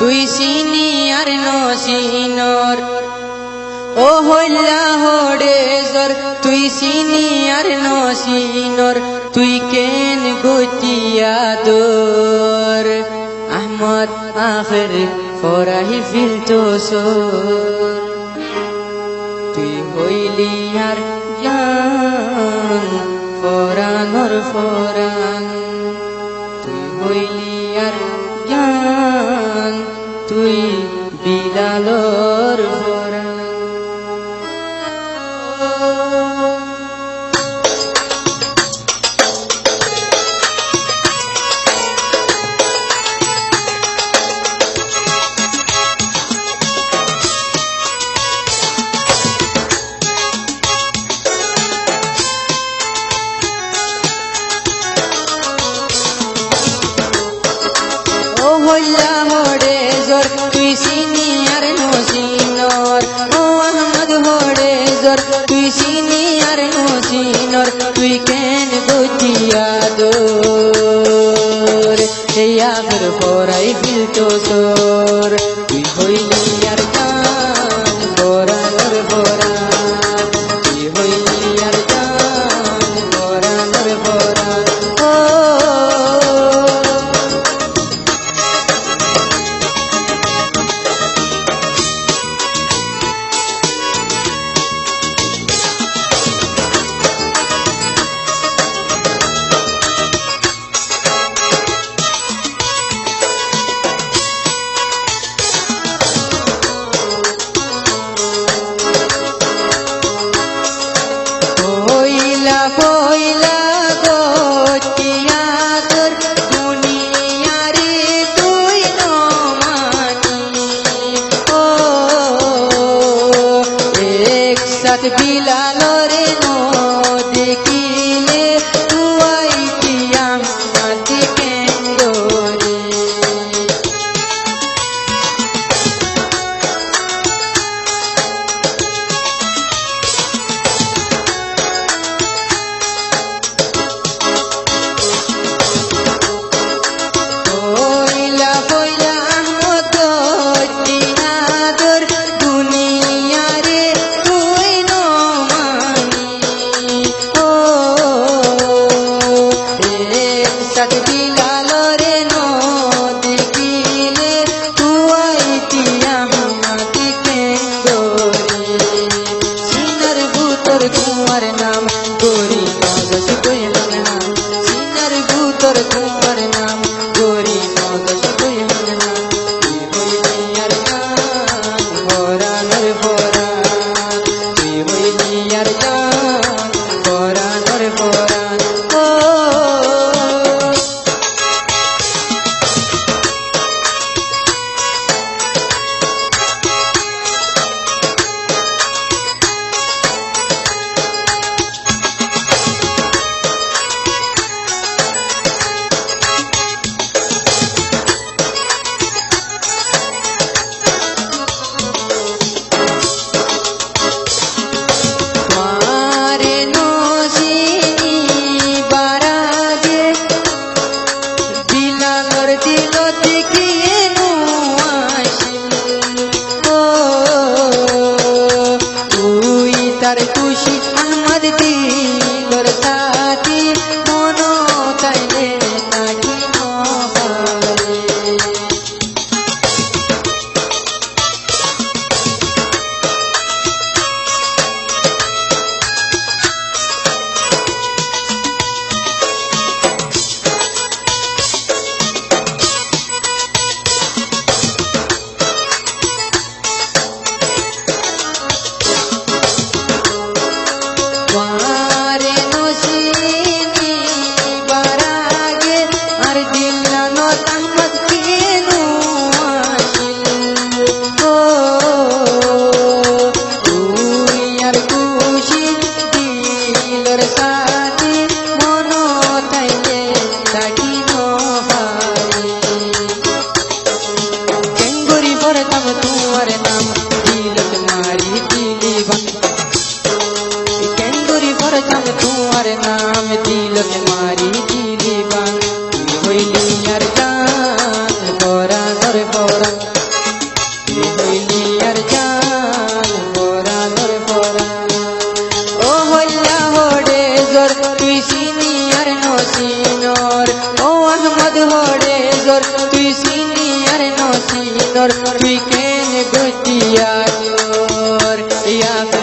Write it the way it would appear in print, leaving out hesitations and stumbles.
তুই সিনিয়র নসিনর ও হইলা হড়ে জর তুই সিনিয়র নসিনর তুই কেন গতিয়া তোর আহমদ আখের ফরাহি ফিলতো সোর তুই হইলি আর জান ফরানর ফরান তুই হইলি আর জান তুই বিলালর ফরান হইলা হড়ে জোর তুই সিনিয়র নসিনর ও আহমদ হড়ে জোর তুই সিনিয়র নসিনর তুই কেন গতিয়া দোর এই আখের ফরাই ফিলতো সোর তুই হইলি আর জান ফরানর ফরান তুই হইলি আর জান ফরানর ফরান কইলা গতিয়া তোর দুনিয়ারে তুই নমানি ও একসাথ বিলালরে নো দেখিলে তুই কিয়াম মাটি কেন্দরে তোমার নাম গরি নদস কইলেন নাম সিনার ভূতর তোমার নাম গরি নদস কইলেন নাম তুই হইলি আর জান ফরানর ফরান তুই হইলি আর জান ফরানর ফরান তার খুশি আহমদ দিলর সাথী মনো চাইলে নাকি নপারে नाम दिलत मारी दिली बान हইলি আর জান ফরানর ফরান তুই সিনিয়র নসিনর ও আহমদ হরে জোর তুই সিনিয়র নসিনর তুই কেন গতিয়া তোর ইয়া